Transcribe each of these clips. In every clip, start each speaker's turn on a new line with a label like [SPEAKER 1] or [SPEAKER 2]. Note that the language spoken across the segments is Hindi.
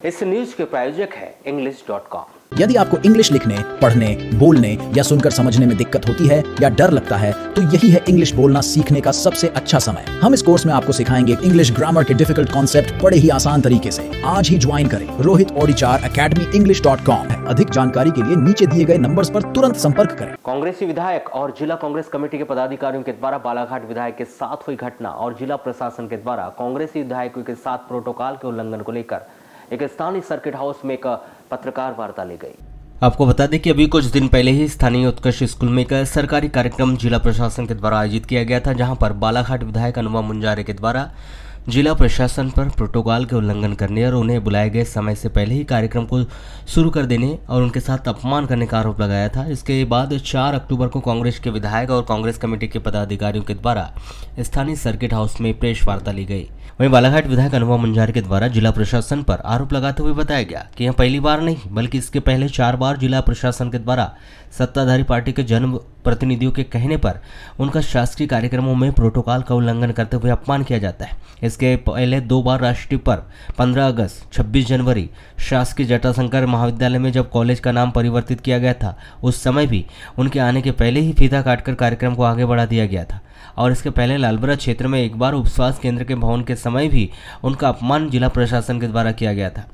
[SPEAKER 1] इस न्यूज के प्रायोजक है English.com।
[SPEAKER 2] यदि आपको इंग्लिश लिखने, पढ़ने, बोलने या सुनकर समझने में दिक्कत होती है या डर लगता है तो यही है इंग्लिश बोलना सीखने का सबसे अच्छा समय। हम इस कोर्स में आपको सिखाएंगे इंग्लिश ग्रामर के डिफिकल्ट कॉन्सेप्ट बड़े ही आसान तरीके से। आज ही ज्वाइन करें रोहित ऑडिचार अकेडमी English.com। अधिक जानकारी के लिए नीचे दिए गए नंबर्स पर तुरंत संपर्क करें।
[SPEAKER 1] कांग्रेसी विधायक और जिला कांग्रेस कमेटी के पदाधिकारियों के द्वारा बालाघाट विधायक के साथ हुई घटना और जिला प्रशासन के द्वारा कांग्रेसी विधायकों के साथ प्रोटोकॉल के उल्लंघन को लेकर एक स्थानीय सर्किट हाउस में एक पत्रकार वार्ता ली गई।
[SPEAKER 3] आपको बता दें कि अभी कुछ दिन पहले ही स्थानीय उत्कृष्ट स्कूल में एक सरकारी कार्यक्रम जिला प्रशासन के द्वारा आयोजित किया गया था, जहां पर बालाघाट विधायक अनुपम मुंजारे के द्वारा जिला प्रशासन पर प्रोटोकॉल के उल्लंघन करने और उन्हें बुलाए गए समय से पहले ही कार्यक्रम को शुरू कर देने और उनके साथ अपमान करने का आरोप लगाया था। इसके बाद 4 अक्टूबर को कांग्रेस के विधायक और कांग्रेस कमेटी के पदाधिकारियों के द्वारा स्थानीय सर्किट हाउस में प्रेस वार्ता ली गई। वहीं बालाघाट विधायक अनुपम मुंजारे के द्वारा जिला प्रशासन पर आरोप लगाते हुए बताया गया कि यह पहली बार नहीं बल्कि इसके पहले 4 बार जिला प्रशासन के द्वारा सत्ताधारी पार्टी के जन प्रतिनिधियों के कहने पर उनका शासकीय कार्यक्रमों में प्रोटोकॉल का उल्लंघन करते हुए अपमान किया जाता है। इसके पहले 2 बार राष्ट्रीय पर्व 15 अगस्त 26 जनवरी शासकीय जटाशंकर महाविद्यालय में जब कॉलेज का नाम परिवर्तित किया गया था, उस समय भी उनके आने के पहले ही फीता काटकर कार्यक्रम को आगे बढ़ा दिया गया था। और इसके पहले लालबरा क्षेत्र में एक बार उपस्वास्थ्य केंद्र के भवन के समय भी उनका अपमान जिला प्रशासन के द्वारा किया गया था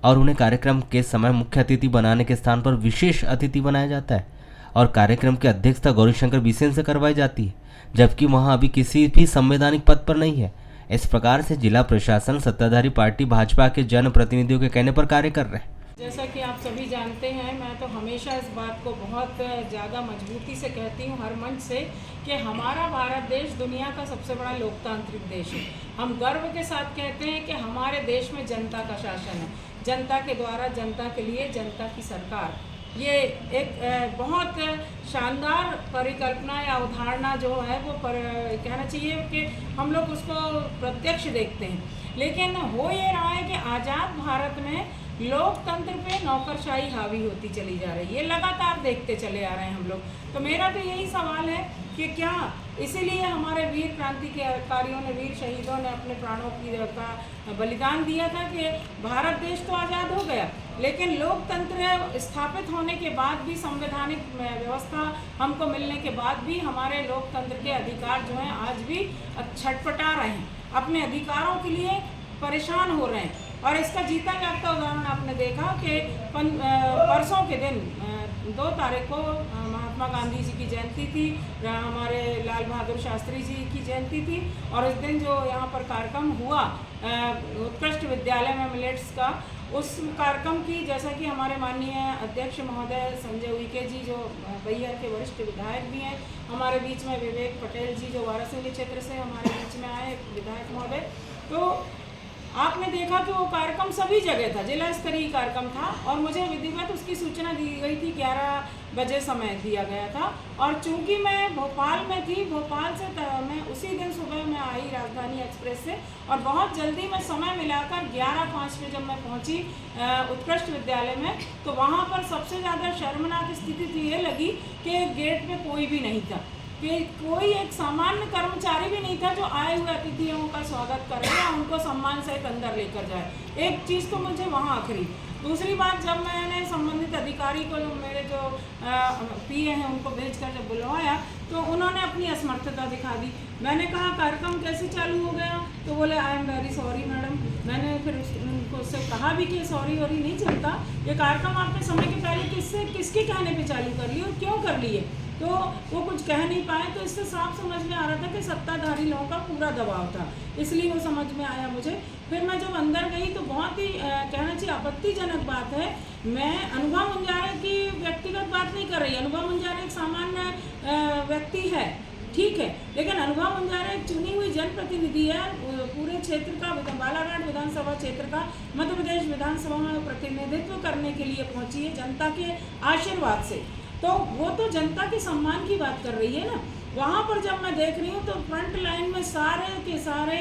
[SPEAKER 3] और उन्हें कार्यक्रम के समय मुख्य अतिथि बनाने के स्थान पर विशेष अतिथि बनाया जाता है और कार्यक्रम की अध्यक्षता गौरीशंकर बिसेन से करवाई जाती है, जबकि वहां अभी किसी भी संवैधानिक पद पर नहीं है। इस प्रकार से जिला प्रशासन सत्ताधारी पार्टी भाजपा के जन प्रतिनिधियों के कहने पर कार्य कर रहे हैं।
[SPEAKER 4] जैसा कि आप सभी जानते हैं, मैं तो हमेशा इस बात को बहुत ज़्यादा मजबूती से कहती हूँ हर मंच से कि हमारा भारत देश दुनिया का सबसे बड़ा लोकतांत्रिक देश है। हम गर्व के साथ कहते हैं कि हमारे देश में जनता का शासन है, जनता के द्वारा जनता के लिए जनता की सरकार। ये एक बहुत शानदार परिकल्पना या अवधारणा जो है वो कहना चाहिए कि हम लोग उसको प्रत्यक्ष देखते हैं। लेकिन हो ये रहा है कि आज़ाद भारत में लोकतंत्र पे नौकरशाही हावी होती चली जा रही है, ये लगातार देखते चले आ रहे हैं हम लोग। तो मेरा तो यही सवाल है कि क्या इसीलिए हमारे वीर क्रांतिकारियों ने, वीर शहीदों ने अपने प्राणों का बलिदान दिया था कि भारत देश तो आज़ाद हो गया, लेकिन लोकतंत्र स्थापित होने के बाद भी, संवैधानिक व्यवस्था हमको मिलने के बाद भी हमारे लोकतंत्र के अधिकार जो हैं आज भी छटपटा रहे हैं, अपने अधिकारों के लिए परेशान हो रहे हैं। और इसका जीता जागता उदाहरण आपने देखा कि परसों के दिन 2 तारीख को महात्मा गांधी जी की जयंती थी, हमारे लाल बहादुर शास्त्री जी की जयंती थी और इस दिन जो यहाँ पर कार्यक्रम हुआ उत्कृष्ट विद्यालय में मिलेट्स का, उस कार्यक्रम की, जैसा कि हमारे माननीय अध्यक्ष महोदय संजय उइके जी जो बैहर के वरिष्ठ विधायक भी हैं, हमारे बीच में विवेक पटेल जी जो वारासिंगी क्षेत्र से हमारे बीच में आए विधायक महोदय, तो आपने देखा कि वो कार्यक्रम सभी जगह था, जिला स्तरीय कार्यक्रम था और मुझे विधिवत उसकी सूचना दी गई थी, 11 बजे समय दिया गया था। और चूंकि मैं भोपाल में थी, भोपाल से मैं उसी दिन सुबह में आई राजधानी एक्सप्रेस से और बहुत जल्दी मैं समय मिलाकर 11:05 पे जब मैं पहुंची उत्कृष्ट विद्यालय में, तो वहाँ पर सबसे ज़्यादा शर्मनाक स्थिति तो ये लगी कि गेट पे कोई भी नहीं था, कि कोई एक सामान्य कर्मचारी भी नहीं था जो आए हुए अतिथियों का स्वागत करे या उनको सम्मान सहित अंदर लेकर जाए। एक चीज़ तो मुझे वहाँ आखिरी। दूसरी बात, जब मैंने संबंधित अधिकारी को, मेरे जो पीए हैं उनको भेजकर जब बुलवाया तो उन्होंने अपनी असमर्थता दिखा दी। मैंने कहा कार्यक्रम कैसे चालू हो गया, तो बोले I am very sorry madam. मैंने फिर उनको उससे कहा भी कि सॉरी वॉरी नहीं चलता, ये कार्यक्रम आपने समय के पहले किसके कहने पे चालू कर लिए और क्यों कर लिए, तो वो कुछ कह नहीं पाए। तो इससे साफ समझ में आ रहा था कि सत्ताधारी लोगों का पूरा दबाव था, इसलिए वो समझ में आया मुझे। फिर मैं जब अंदर गई तो बहुत ही कहना चाहिए आपत्तिजनक बात है, मैं अनुपम मुंजारे की व्यक्तिगत बात नहीं कर रही। अनुपम मुंजारे एक सामान्य व्यक्ति है, ठीक है, लेकिन अनुपम मुंजारे एक चुनी हुई जनप्रतिनिधि है, पूरे क्षेत्र का, बालाघाट विधानसभा क्षेत्र का मध्य प्रदेश विधानसभा में प्रतिनिधित्व करने के लिए पहुंची है जनता के आशीर्वाद से। तो वो तो जनता के सम्मान की बात कर रही है ना। वहाँ पर जब मैं देख रही हूँ तो फ्रंट लाइन में सारे के सारे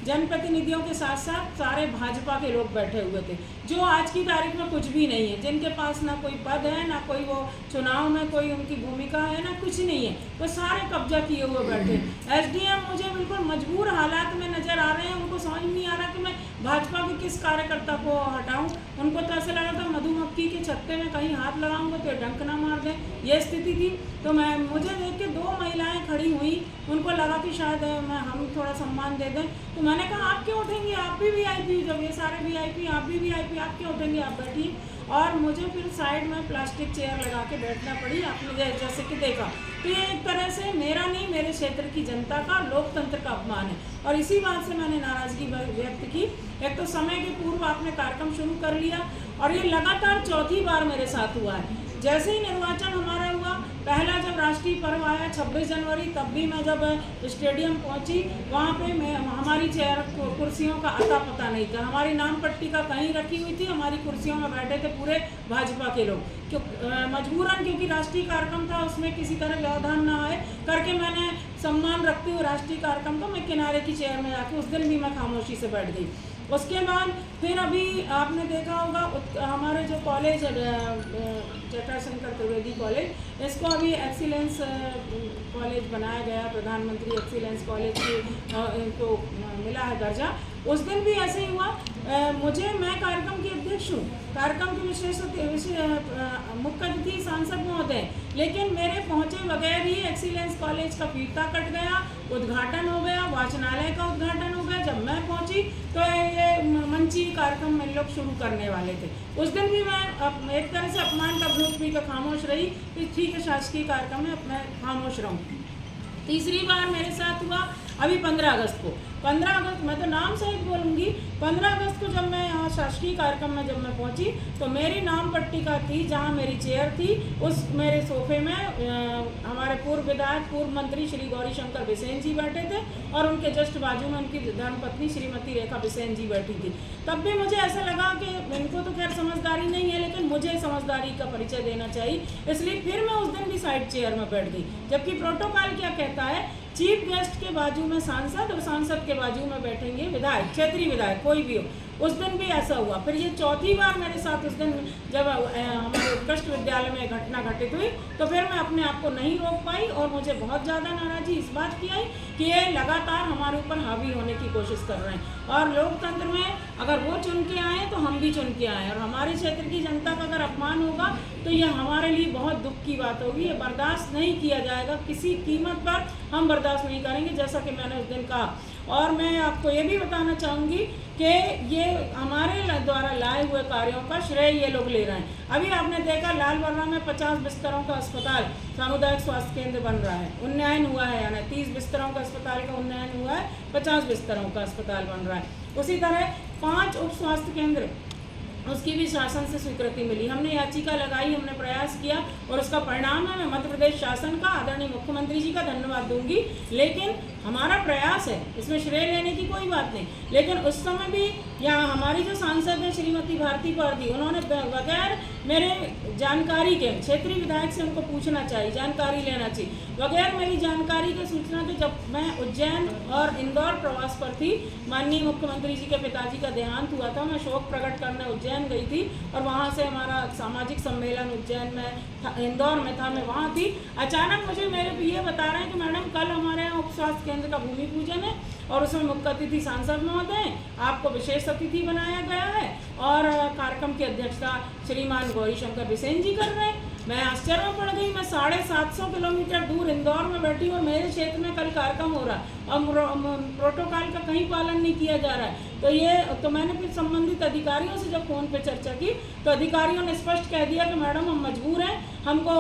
[SPEAKER 4] जनप्रतिनिधियों के साथ साथ सारे भाजपा के लोग बैठे हुए थे, जो आज की तारीख में कुछ भी नहीं है, जिनके पास ना कोई पद है, ना कोई वो चुनाव में कोई उनकी भूमिका है, ना कुछ नहीं है, वो सारे कब्जा किए हुए बैठे। एसडीएम मुझे बिल्कुल मजबूर हालात में नज़र आ रहे हैं, उनको समझ नहीं आ रहा कि मैं भाजपा के किस कार्यकर्ता को हटाऊं। उनको तो ऐसा लगा था मधुमक्खी के छत्ते में कहीं हाथ लगाऊंगा तो डंक ना मार दें, ये स्थिति थी। तो मुझे देख के 2 महिलाएं खड़ी हुई, उनको लगा कि शायद हम थोड़ा सम्मान दे दें, तो मैंने कहा आप क्यों उठेंगे, आप भी वीआईपी, जब ये सारे वीआईपी, आप भी वीआईपी, आप क्यों उठेंगे, आप बैठिए। और मुझे फिर साइड में प्लास्टिक चेयर लगा के बैठना पड़ी, आपने जैसे कि देखा। तो ये एक तरह से मेरा नहीं, मेरे क्षेत्र की जनता का, लोकतंत्र का अपमान है, और इसी बात से मैंने नाराज़गी व्यक्त की। एक तो समय के पूर्व आपने कार्यक्रम शुरू कर लिया, और ये लगातार चौथी बार मेरे साथ हुआ है। जैसे ही निर्वाचन हमारा हुआ, पहला जब राष्ट्रीय पर्व आया 26 जनवरी, तब भी मैं जब स्टेडियम पहुंची, वहाँ पे हमारी चेयर कुर्सियों का अता पता नहीं था, हमारी नाम पट्टी का कहीं रखी हुई थी, हमारी कुर्सियों में बैठे थे पूरे भाजपा के लोग, मजबूरन, क्योंकि राष्ट्रीय कार्यक्रम था, उसमें किसी तरह व्यवधान ना आए करके मैंने सम्मान रखते हुए राष्ट्रीय कार्यक्रम को मैं किनारे की चेयर में जाके उस दिन भी मैं खामोशी से बैठ गई। उसके बाद फिर अभी आपने देखा होगा हमारे जो कॉलेज जटाशंकर त्रिवेदी कॉलेज, इसको अभी एक्सीलेंस कॉलेज बनाया गया, प्रधानमंत्री एक्सीलेंस कॉलेज को मिला है दर्जा। उस दिन भी ऐसे ही हुआ, मैं कार्यक्रम की अध्यक्ष हूँ, कार्यक्रम के मुख्य अतिथि सांसद महोदय, लेकिन मेरे पहुँचे बगैर ही एक्सीलेंस कॉलेज का फीता कट गया, उद्घाटन हो गया, वाचनालय का उद्घाटन हो गया। जब मैं पहुँची तो ये मंची कार्यक्रम में लोग शुरू करने वाले थे। उस दिन भी मैं एक तरह से अपमान का घूंट पी कर खामोश रही कि ठीक है, शासकीय कार्यक्रम में मैं खामोश रहूँ। तीसरी बार मेरे साथ हुआ अभी 15 अगस्त को। 15 अगस्त, मैं तो नाम सहित बोलूँगी, 15 अगस्त को जब मैं यहाँ शासकीय कार्यक्रम में जब मैं पहुँची तो मेरी नाम पट्टिका थी, जहाँ मेरी चेयर थी, उस मेरे सोफे में हमारे पूर्व विधायक, पूर्व मंत्री श्री गौरीशंकर बिसेन जी बैठे थे, और उनके जस्ट बाजू में उनकी धर्मपत्नी श्रीमती रेखा बिसेन जी बैठी थी। तब भी मुझे ऐसा लगा कि इनको तो खैर समझदारी नहीं है, लेकिन मुझे समझदारी का परिचय देना चाहिए, इसलिए फिर मैं उस दिन भी साइड चेयर में बैठ गई। जबकि प्रोटोकॉल क्या कहता है, चीफ गेस्ट के बाजू में सांसद और सांसद के बाजू में बैठेंगे विधायक, क्षेत्रीय विधायक कोई भी हो। उस दिन भी ऐसा हुआ। फिर ये चौथी बार मेरे साथ उस दिन जब हमारे उत्कृष्ट विद्यालय में घटना घटित हुई, तो फिर मैं अपने आप को नहीं रोक पाई, और मुझे बहुत ज़्यादा नाराज़गी इस बात की आई कि ये लगातार हमारे ऊपर हावी होने की कोशिश कर रहे हैं। और लोकतंत्र में अगर वो चुन के आए तो हम भी चुन के आए, और हमारे क्षेत्र की जनता का अगर अपमान होगा तो ये हमारे लिए बहुत दुख की बात होगी। ये बर्दाश्त नहीं किया जाएगा, किसी कीमत पर हम बर्दाश्त नहीं करेंगे, जैसा कि मैंने उस दिन कहा। और मैं आपको ये भी बताना चाहूँगी कि ये हमारे द्वारा लाए हुए कार्यों का श्रेय ये लोग ले रहे हैं। अभी आपने देखा लालबर्रा में 50 बिस्तरों का अस्पताल, सामुदायिक स्वास्थ्य केंद्र बन रहा है, उन्नयन हुआ है, यानी 30 बिस्तरों का अस्पताल का उन्नयन हुआ है, 50 बिस्तरों का अस्पताल बन रहा है। उसी तरह 5 उप स्वास्थ्य केंद्र, उसकी भी शासन से स्वीकृति मिली। हमने याचिका लगाई, हमने प्रयास किया, और उसका परिणाम है मैं मध्य प्रदेश शासन का, आदरणीय मुख्यमंत्री जी का धन्यवाद दूंगी। लेकिन हमारा प्रयास है, इसमें श्रेय लेने की कोई बात नहीं। लेकिन उस समय भी यहाँ हमारी जो सांसद है श्रीमती भारती पारदी, उन्होंने बगैर मेरे जानकारी के, क्षेत्रीय विधायक से उनको पूछना चाहिए, जानकारी लेना चाहिए, बगैर मेरी जानकारी के सूचना के, जब मैं उज्जैन और इंदौर प्रवास पर थी, माननीय मुख्यमंत्री जी के पिताजी का देहांत हुआ था, मैं शोक प्रकट करने उज्जैन गई थी, और वहाँ से हमारा सामाजिक सम्मेलन उज्जैन में इंदौर में था, मैं वहाँ थी। अचानक मुझे मेरे ये बता रहे हैं कि मैडम कल हमारे यहाँ उप स्वास्थ्य केंद्र का भूमि पूजन है, और उसमें मुख्य अतिथि सांसद महोदय, आपको विशेष अतिथि बनाया गया है, और कार्यक्रम की अध्यक्षता श्रीमान गौरीशंकर बिसेन जी कर रहे हैं। मैं आश्चर्य में पड़ गई। मैं 750 किलोमीटर दूर इंदौर में बैठी हूँ, मेरे क्षेत्र में कल कार्यक्रम हो रहा है, और प्रोटोकॉल का कहीं पालन नहीं किया जा रहा है। तो मैंने फिर संबंधित अधिकारियों से जब फ़ोन पे चर्चा की, तो अधिकारियों ने स्पष्ट कह दिया कि मैडम हम मजबूर हैं, हमको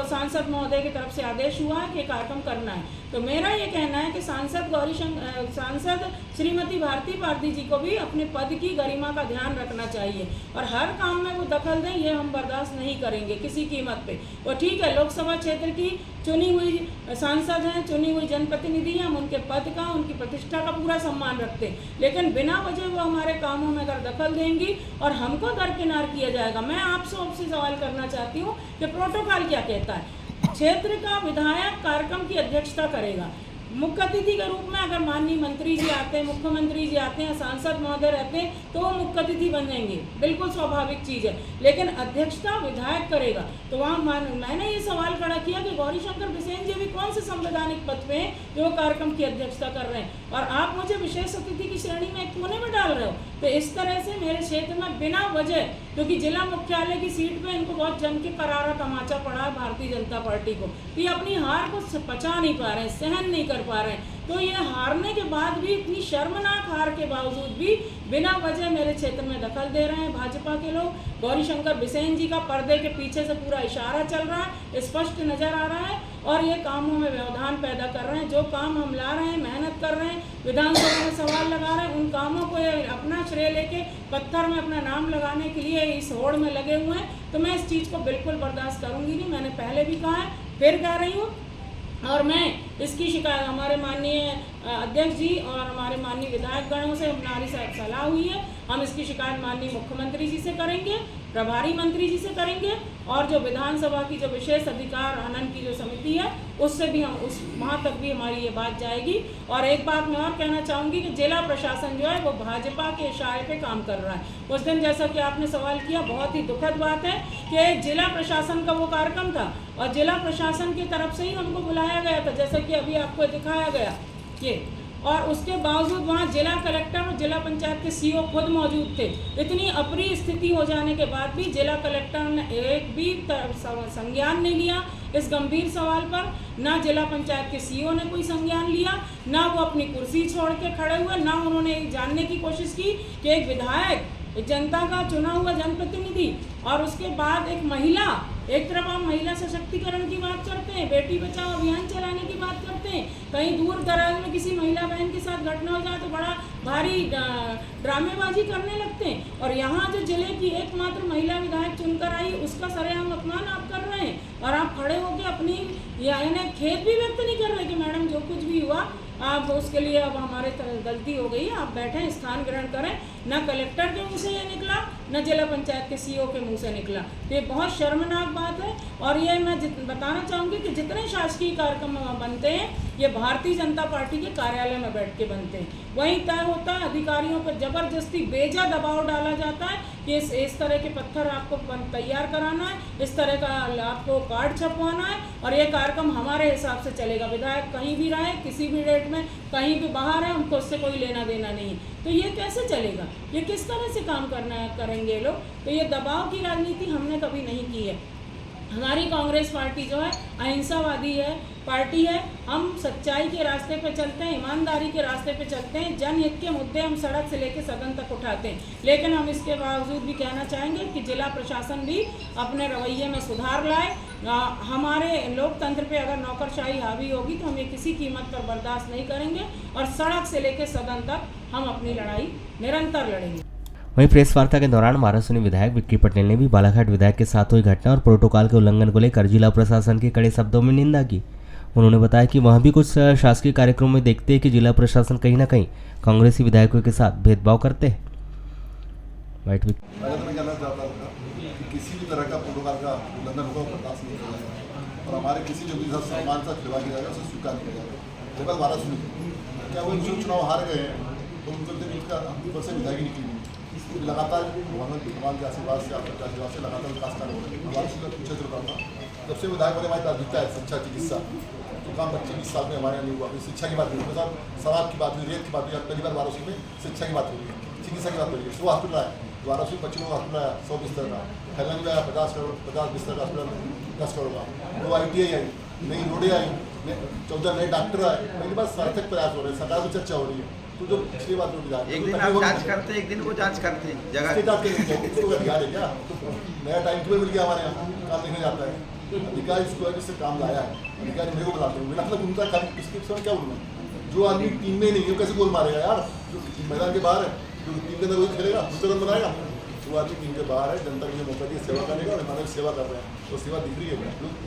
[SPEAKER 4] सांसद महोदय की तरफ से आदेश हुआ है कि कार्यक्रम करना है। तो मेरा ये कहना है कि सांसद श्रीमती भारती पारदी जी को भी अपने पद की गरिमा का ध्यान रखना चाहिए, और हर काम में वो दखल दें, ये हम बर्दाश्त नहीं करेंगे किसी कीमत पे। वो ठीक है, लोकसभा क्षेत्र की चुनी हुई सांसद हैं, चुनी हुई जनप्रतिनिधि हैं, हम उनके पद का, उनकी प्रतिष्ठा का पूरा सम्मान रखते हैं, लेकिन बिना वजह वो हमारे कामों में अगर दखल देंगी और हमको दरकिनार किया जाएगा। मैं आपसे सवाल करना चाहती हूँ कि प्रोटोकॉल क्या कहता है? क्षेत्र का विधायक कार्यक्रम की अध्यक्षता करेगा, मुख्य अतिथि के रूप में अगर माननीय मंत्री जी आते हैं, मुख्यमंत्री जी आते हैं, सांसद महोदय रहते हैं तो वो मुख्य अतिथि बन जाएंगे, बिल्कुल स्वाभाविक चीज़ है। लेकिन अध्यक्षता विधायक करेगा। तो वहाँ मैंने ये सवाल खड़ा किया कि गौरीशंकर बिसेन जी भी कौन से संवैधानिक पद पे हैं जो कार्यक्रम की अध्यक्षता कर रहे हैं, और आप मुझे विशेष अतिथि की श्रेणी में एक कोने में डाल रहे हो। तो इस तरह से मेरे क्षेत्र में बिना वजह, क्योंकि जिला मुख्यालय की सीट पे इनको बहुत जम के करारा तमाचा पड़ा है भारतीय जनता पार्टी को, तो ये अपनी हार को पचा नहीं पा रहे हैं, सहन नहीं कर पा रहे हैं। तो ये हारने के बाद भी, इतनी शर्मनाक हार के बावजूद भी बिना वजह मेरे क्षेत्र में दखल दे रहे हैं भाजपा के लोग। गौरीशंकर बिसेन जी का पर्दे के पीछे से पूरा इशारा चल रहा है, स्पष्ट नजर आ रहा है, और ये कामों में व्यवधान पैदा कर रहे हैं। जो काम हम ला रहे हैं, मेहनत कर रहे हैं, विधानसभा में सवाल लगा रहे हैं, उन कामों को ये अपना श्रेय लेके पत्थर में अपना नाम लगाने के लिए इस होड़ में लगे हुए हैं। तो मैं इस चीज़ को बिल्कुल बर्दाश्त करूंगी नहीं। मैंने पहले भी कहा है, फिर कह रही हूँ, और मैं इसकी शिकायत हमारे माननीय अध्यक्ष जी और हमारे माननीय विधायक गणों से हमारी सलाह हुई है। हम इसकी शिकायत माननीय मुख्यमंत्री जी से करेंगे, प्रभारी मंत्री जी से करेंगे, और जो विधानसभा की जो विशेष अधिकार हनन की जो समिति है उससे भी हम वहाँ तक भी हमारी ये बात जाएगी। और एक बात मैं और कहना चाहूँगी कि जिला प्रशासन जो है वो भाजपा के इशारे पे काम कर रहा है। उस दिन जैसा कि आपने सवाल किया, बहुत ही दुखद बात है कि जिला प्रशासन का वो कार्यक्रम था और जिला प्रशासन की तरफ से ही हमको बुलाया गया था, जैसा कि अभी आपको दिखाया गया ये, और उसके बावजूद वहाँ जिला कलेक्टर और जिला पंचायत के सीईओ खुद मौजूद थे। इतनी अप्रिय स्थिति हो जाने के बाद भी जिला कलेक्टर ने एक भी संज्ञान नहीं लिया इस गंभीर सवाल पर। ना जिला पंचायत के सीईओ ने कोई संज्ञान लिया, ना वो अपनी कुर्सी छोड़ के खड़े हुए, ना उन्होंने जानने की कोशिश की कि एक विधायक, एक जनता का चुना हुआ जनप्रतिनिधि, और उसके बाद एक महिला, एक तरफ आप महिला सशक्तिकरण की बात करते हैं, बेटी बचाओ अभियान चलाने की बात करते हैं, कहीं दूर दराज में किसी महिला बहन के साथ घटना हो जाए तो बड़ा भारी ड्रामेबाजी करने लगते हैं, और यहाँ जो जिले की एकमात्र महिला विधायक चुनकर आई उसका सरेआम अपमान आप कर रहे हैं, और आप खड़े होकर अपनी यानी खेद भी व्यक्त नहीं कर रहे कि मैडम जो कुछ भी हुआ आप उसके लिए अब हमारे गलती हो गई है, आप बैठें, स्थान ग्रहण करें। ना कलेक्टर के मुँह से ये निकला, ना जिला पंचायत के सीईओ के मुँह से निकला। तो ये बहुत शर्मनाक बात है, और ये मैं बताना चाहूँगी कि जितने शासकीय कार्यक्रम बनते हैं ये भारतीय जनता पार्टी के कार्यालय में बैठ के बनते हैं। वहीं तय होता है, अधिकारियों पर जबरदस्ती बेजा दबाव डाला जाता है कि इस तरह के पत्थर आपको तैयार कराना है, इस तरह का आपको कार्ड छपवाना है, और ये कार्यक्रम हमारे हिसाब से चलेगा। विधायक कहीं भी रहे, किसी भी डेट में, कहीं भी बाहर है, उनको उससे कोई लेना देना नहीं है। तो ये कैसे चलेगा? ये किस तरह से काम करेंगे लोग? तो ये दबाव की राजनीति हमने कभी नहीं की है। हमारी कांग्रेस पार्टी जो है अहिंसावादी है पार्टी है। हम सच्चाई के रास्ते पे चलते हैं, ईमानदारी के रास्ते पे चलते हैं, जनहित के मुद्दे हम सड़क से लेकर सदन तक उठाते हैं। लेकिन हम इसके बावजूद भी कहना चाहेंगे कि जिला प्रशासन भी अपने रवैये में सुधार लाए। हमारे लोकतंत्र पे अगर नौकरशाही हावी होगी तो हम ये किसी कीमत पर बर्दाश्त नहीं करेंगे, और सड़क से लेकर सदन तक हम अपनी लड़ाई निरंतर लड़ेंगे।
[SPEAKER 3] वहीं प्रेस वार्ता के दौरान महाराष्ट्र विधायक विक्की पटेल ने भी बालाघाट विधायक के साथ हुई घटना और प्रोटोकॉल के उल्लंघन को लेकर जिला प्रशासन की कड़े शब्दों में निंदा की। उन्होंने बताया कि वहां भी कुछ शासकीय कार्यक्रमों में देखते हैं कि जिला प्रशासन कहीं ना कहीं कांग्रेसी विधायकों के साथ भेदभाव करते हैं।
[SPEAKER 5] मैं कहना चाहता हूँ कि किसी भी तरह का प्रोटोकॉल का उल्लंघन होगा बर्दाश्त नहीं किया जाएगा, और हमारे किसी जो भी सम्मान से खिलवा किया जाएगा उसे स्वीकार किया जाएगा। केवल 12 सुनिए, क्या वो जो चुनाव हार गए हैं तो उनका ऊपर से विधायक निकली लगातार भगवान के आशीर्वाद से, आपके आशीर्वाद से लगातार विकास कार्य हो रहे हैं। हमारे से पीछे जो करता जब से विधायक होने हमारी प्राथमिकता है शिक्षा चिकित्सा, तो काम 25 साल में हमारे यहाँ नहीं हुआ। फिर शिक्षा की बात हुई, मेरे साथ शराब की बात हुई, रेत की बात हुई, पहली बार वाराणसी में शिक्षा की बात हो रही है, चिकित्सा की बात हो रही है। 100 हॉस्पिटल आए, वाराणसी 25 हॉस्पिटल आया, 100 बिस्तर का, खैलन में आया 50 बिस्तर का हॉस्पिटल, 10 करोड़ का, 2 ITI आई, नई रोडें आई, 14 नए डॉक्टर आए। पहली बार सार्थक प्रयास हो रहे हैं, सरकार की चर्चा हो रही है। तो जो पिछली बात होगी
[SPEAKER 6] एक दिन आप जांच करते हैं, एक दिन वो जांच करते हैं, जगह
[SPEAKER 5] अधिकार है क्या? नया टाइम टेबल मिल गया हमारे यहाँ, काम देखने जाता है अधिकारी इसको जिससे काम लाया है, अधिकारी मेरे को बुलाते हैं, मेरा मतलब उनका काम इसके समय क्या बोलूँ? जो आदमी टीम में नहीं है कैसे गोल मारेगा यार? जो मैदान के बाहर है, जो टीम के अंदर वही खेलेगा, दूसरा रन बनाएगा। वो आदमी टीम के बाहर है, जनता के लिए मौका दिए सेवा करने का, और हमारे सेवा कर रहे हैं, तो सेवा दिख रही है।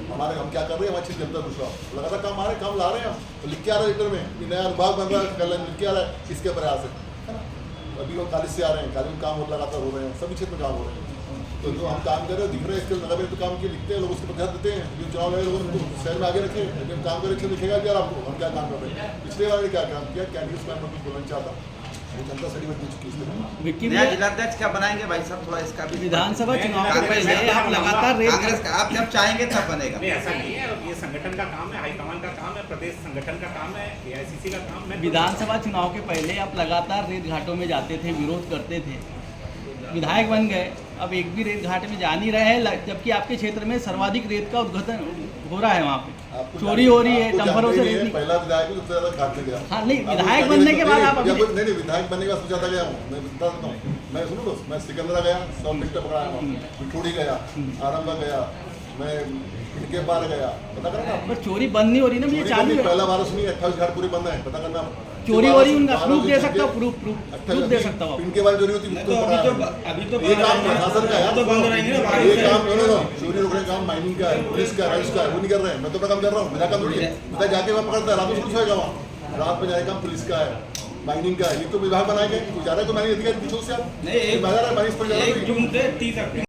[SPEAKER 5] हमारे हम क्या कर रहे हैं, हमारी अच्छी जनता दूसरा लगातार काम आ रहे, काम ला रहे हैं, तो लिख के आ रहे हैं लेटर में कि नया अनुभाग बन रहा है, कल्याण लिख के आ रहा है, किसके प्रयास है ना? अभी वो कॉलेज से आ रहे हैं, कॉलेज में काम लगातार हो रहे हैं, सभी क्षेत्र में काम हो रहे हैं। तो जो हम काम कर रहे हैं दिख रहे हैं, इसके नगर में तो काम किए लिखते हैं लोग, उसके पर ध्यान देते हैं। जो चुनाव लड़े लोगों ने शहर में आगे रखे, लेकिन काम करे अच्छे लिखेगा यार आपको हम क्या काम कर रहे हैं। पिछले बार ने क्या काम किया, कैंडिडेट्स में कुछ बोलना चाहता, वो जनता सर्टिफिकेट दे चुकी है।
[SPEAKER 7] विक्की
[SPEAKER 6] नया
[SPEAKER 7] भैया,
[SPEAKER 6] जिलाध्यक्ष क्या बनाएंगे भाई साहब, थोड़ा इसका भी
[SPEAKER 7] विधानसभा चुनाव के पहले आप लगातार रेत
[SPEAKER 6] कांग्रेस का आप जब चाहेंगे तब बनेगा।
[SPEAKER 8] नहीं ऐसा नहीं है, ये संगठन का काम है, हाईकमान का काम है, प्रदेश संगठन का काम है, एआईसीसी का काम है।
[SPEAKER 7] विधानसभा चुनाव के पहले आप लगातार रेत घाटों में जाते थे, विरोध करते थे, विधायक बन गए, अब एक भी रेत घाट में जा नहीं रहे हैं, जबकि आपके क्षेत्र में सर्वाधिक रेत का उद्घाटन हो रहा है, वहाँ पे
[SPEAKER 5] आपको
[SPEAKER 7] चोरी हो रही है,
[SPEAKER 5] आपको
[SPEAKER 7] डंपरों से
[SPEAKER 5] जानते ही
[SPEAKER 7] रेत
[SPEAKER 5] है, पहला विधायक सबसे ज्यादा घाट में गया।
[SPEAKER 7] हाँ नहीं,
[SPEAKER 5] आपको
[SPEAKER 7] विधायक
[SPEAKER 5] जानते
[SPEAKER 7] बनने
[SPEAKER 5] ही
[SPEAKER 7] के
[SPEAKER 5] है,
[SPEAKER 7] बाद आप
[SPEAKER 5] नहीं
[SPEAKER 7] अपने
[SPEAKER 5] नहीं विधायक बनने के बाद सबसे ज्यादा गया हूँ मैं, बता देता हूँ। मैं सुनो तो, मैं सिकंदरा गया, 100 मीटर पकड़ाया हूँ, पिठोड़ी गया, आरंभा गया, मैं इनके पार गया, पता करना आप।
[SPEAKER 7] पर चोरी बंद नहीं हो रही ना, ये चालू है।
[SPEAKER 5] पहला बार सुनी 28 घाट पूरे बंद है, पता करना आप।
[SPEAKER 7] चोरी हो रही उनका प्रूफ दे सकता हूँ, प्रूफ दे सकता हूँ।
[SPEAKER 5] इनके बाद चोरी होती है,
[SPEAKER 6] अभी तो
[SPEAKER 5] ये काम प्रशासन का है,
[SPEAKER 6] तो बंद रहेंगे ना,
[SPEAKER 5] ये काम चोरी रोकने का काम माइनिंग का है, पुलिस का है, इसका है, वो नहीं कर रहे हैं। मैं तो अपना काम कर रहा हूँ, मेरा काम थोड़ी है। पता जाके वहाँ पकड़ता है, रात में कुछ होएगा वहाँ, रात में जाएगा पुलिस का है, माइनिंग का है। ये तो विभाग बनाएंगे, कुछ ज्यादा तो मैंने अधिकारी पीछे से आप नहीं, बाजार है, माइनिंग पर
[SPEAKER 8] 1 जून से 30 अक्टूबर